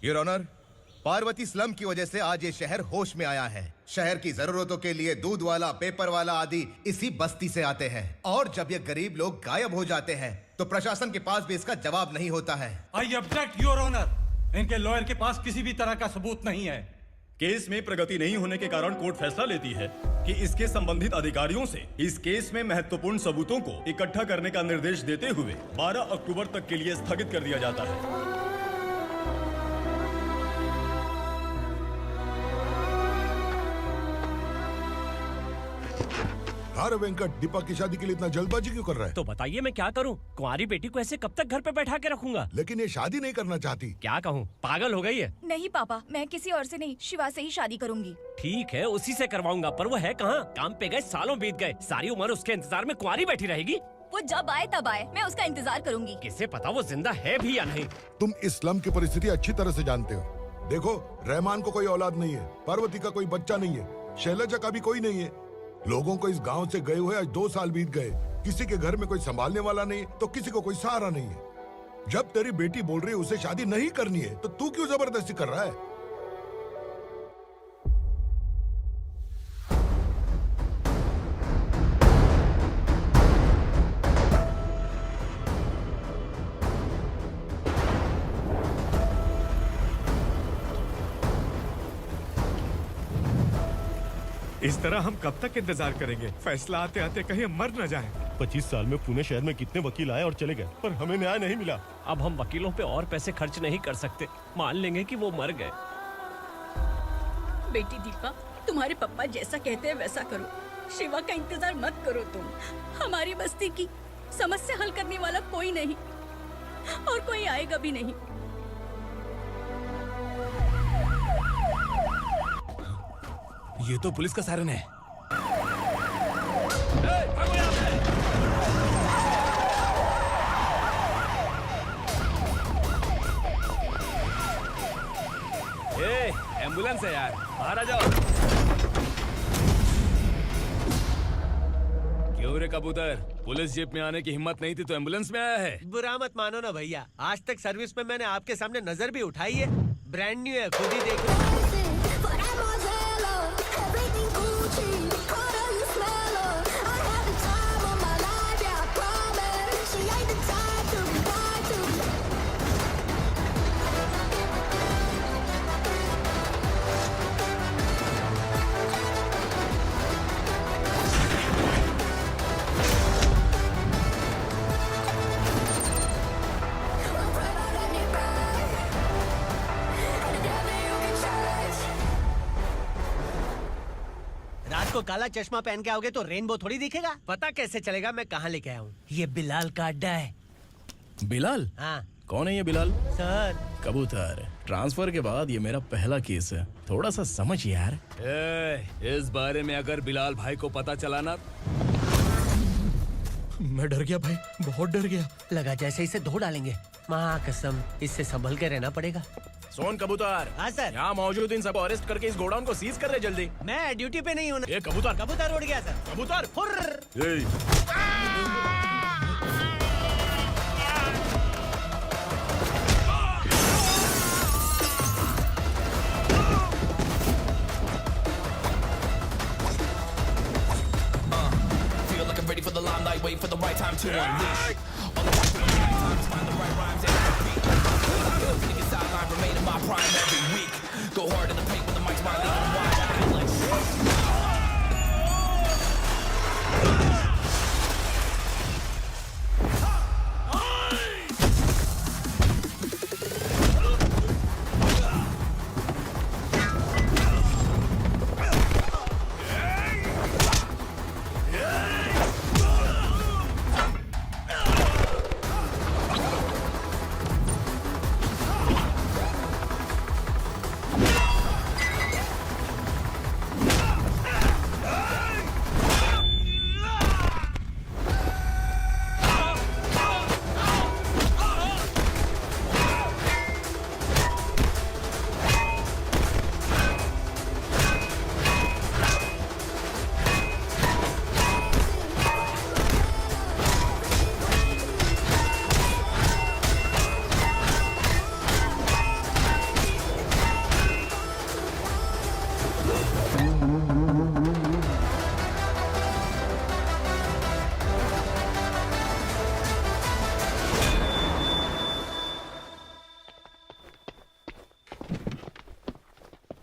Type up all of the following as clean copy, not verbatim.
Your honour, Parvati slum की वजह से आज ये शहर होश में आया है। शहर की जरूरतों के लिए दूध वाला, पेपर वाला आदि इसी बस्ती से आते हैं, और जब ये गरीब लोग गायब हो जाते हैं तो प्रशासन के पास भी इसका जवाब नहीं होता है। I object your honour. इनके लॉयर के पास किसी भी तरह का सबूत नहीं है। केस में प्रगति नहीं होने के कारण कोर्ट फैसला लेती है कि इसके संबंधित अधिकारियों से इस केस में महत्वपूर्ण सबूतों को इकट्ठा करने का निर्देश देते हुए 12 अक्टूबर तक के लिए स्थगित कर दिया जाता है। अरे वेंकट, दीपा की शादी के लिए इतना जल्दबाजी क्यों कर रहा है? तो बताइए मैं क्या करूं? कुंवारी बेटी को ऐसे कब तक घर पे बैठा के रखूंगा? लेकिन ये शादी नहीं करना चाहती। क्या कहूं, पागल हो गई है। नहीं पापा, मैं किसी और से नहीं, शिवा से ही शादी करूंगी। ठीक है, उसी से करवाऊंगा, पर वो है कहाँ? काम पे गए, सालों बीत गए, सारी उम्र उसके इंतजार में कुंवारी बैठी रहेगी। वो जब आए तब आए, मैं उसका इंतजार करूंगी। किसे पता वो जिंदा है भी या नहीं। तुम इस्लाम की परिस्थिति अच्छी तरह से जानते हो। देखो, रहमान को कोई औलाद नहीं है, पार्वती का कोई बच्चा नहीं है, शैलजा का भी कोई नहीं है। लोगों को इस गांव से गए हुए आज 2 साल बीत गए। किसी के घर में कोई संभालने वाला नहीं, तो किसी को कोई सहारा नहीं है। जब तेरी बेटी बोल रही है उसे शादी नहीं करनी है, तो तू क्यों जबरदस्ती कर रहा है? इस तरह हम कब तक इंतजार करेंगे? फैसला आते आते कहीं मर न जाए। 25 साल में पुणे शहर में कितने वकील आए और चले गए, पर हमें न्याय नहीं मिला। अब हम वकीलों पे और पैसे खर्च नहीं कर सकते। मान लेंगे कि वो मर गए। बेटी दीपा, तुम्हारे पापा जैसा कहते हैं वैसा करो। शिवा का इंतजार मत करो तुम। हमारी बस्ती की समस्या हल करने वाला कोई नहीं, और कोई आएगा भी नहीं। ये तो पुलिस का सायरन है। एम्बुलेंस है यार, बाहर आ जाओ। क्यों रे कबूतर, पुलिस जीप में आने की हिम्मत नहीं थी तो एम्बुलेंस में आया है? बुरा मत मानो ना भैया, आज तक सर्विस में मैंने आपके सामने नजर भी उठाई है। ब्रांड न्यू है, खुद ही देख लो। को काला चश्मा पहन के आओगे तो रेनबो थोड़ी दिखेगा। पता कैसे चलेगा मैं कहाँ लेके आया हूँ? ये बिलाल का अड्डा है। बिलाल? हाँ। कौन है ये बिलाल? सर। कबूतर, ट्रांसफर के बाद ये मेरा पहला केस है, थोड़ा सा समझ यार। इस बारे में अगर बिलाल भाई को पता चला ना। मैं डर गया भाई, बहुत डर गया। लगा जैसे इसे धो डालेंगे। माँ कसम, इससे संभल के रहना पड़ेगा। सोन कबूतर। हाँ सर। यहाँ मौजूद इन सबको अरेस्ट करके इस गोडाउन को सीज कर रहे जल्दी। मैं ड्यूटी पे नहीं हूँ। ये कबूतर। कबूतर उड़ गया सर। कबूतर। Feel like I'm ready for the limelight, waiting for the right time to unleash. All I want to do is find the right rhymes and beat. Niggas sideline remain in my prime every week. Go hard in the paint with the mic's my lead and wide. I feel like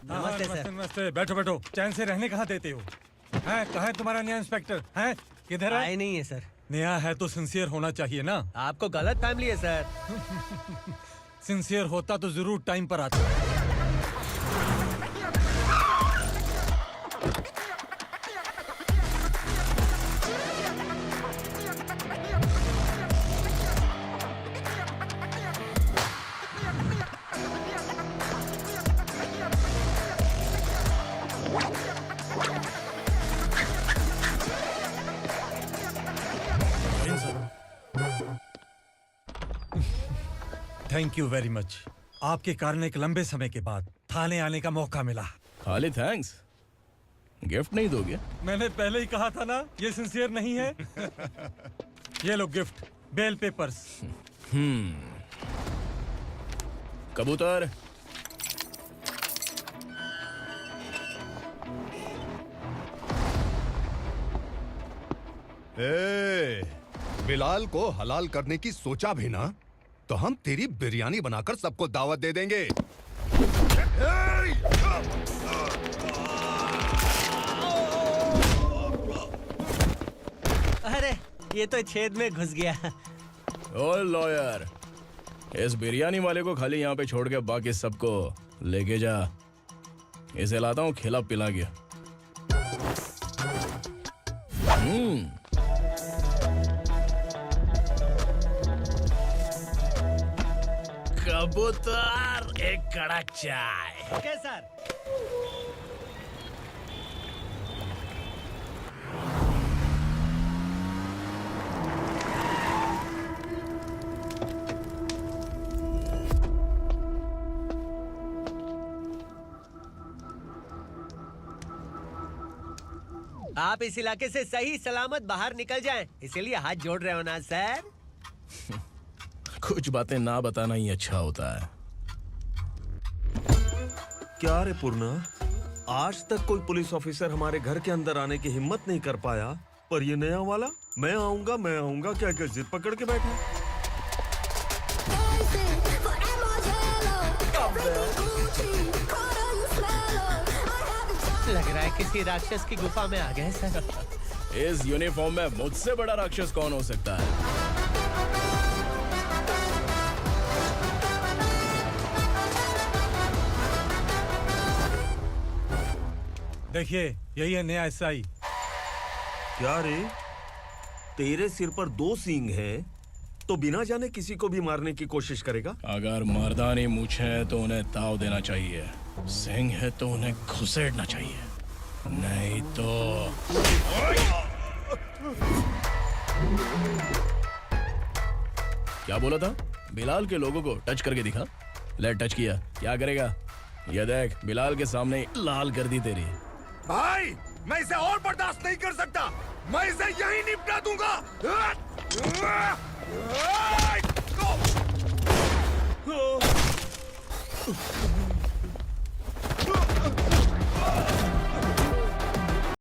नमस्ते नमस्ते नमस्ते, बैठो बैठो। चैन से रहने कहाँ देते हो? हैं, कहाँ है तुम्हारा नया इंस्पेक्टर? हैं, किधर है? आए नहीं है सर। नया है तो सिंसियर होना चाहिए ना। आपको गलत फैमिली है सर। सिंसियर होता तो जरूर टाइम पर आता। Thank you very much. आपके कारण एक लंबे समय के बाद थाने आने का मौका मिला। खाली थैंक्स, गिफ्ट नहीं दोगे? मैंने पहले ही कहा था ना, ये सिंसियर नहीं है। ये लो गिफ्ट, बेल पेपर्स। कबूतर। बिलाल को हलाल करने की सोचा भी ना, तो हम तेरी बिरयानी बनाकर सबको दावत दे देंगे। अरे ये तो छेद में घुस गया। ओ लॉयर, इस बिरयानी वाले को खाली यहाँ पे छोड़ के बाकी सबको लेके जा। इसे लाता हूँ खिला पिला के। कबूतर, एक कड़क चाय। Okay sir. आप इस इलाके से सही सलामत बाहर निकल जाएं, इसीलिए हाथ जोड़ रहे हो ना सर। कुछ बातें ना बताना ही अच्छा होता है। क्या रे पूर्णा, आज तक कोई पुलिस ऑफिसर हमारे घर के अंदर आने की हिम्मत नहीं कर पाया, पर ये नया वाला मैं आऊंगा क्या क्या जिद पकड़ के बैठा। लग रहा है किसी राक्षस की गुफा में आ गए सर। इस यूनिफॉर्म में मुझसे बड़ा राक्षस कौन हो सकता है? देखिए, यही है नया एसआई। क्या रे, तेरे सिर पर 2 सींग हैं, तो बिना जाने किसी को भी मारने की कोशिश करेगा? अगर मर्दानी मूछें है तो उन्हें ताव देना चाहिए, सिंह है तो उन्हें घुसेड़ना चाहिए, नहीं तो। क्या बोला था? बिलाल के लोगों को टच करके दिखा। ले टच किया, क्या करेगा? ये देख, बिलाल के सामने ही लाल कर दी तेरी। भाई, मैं इसे और बर्दाश्त नहीं कर सकता। मैं इसे यहीं निपटा दूंगा।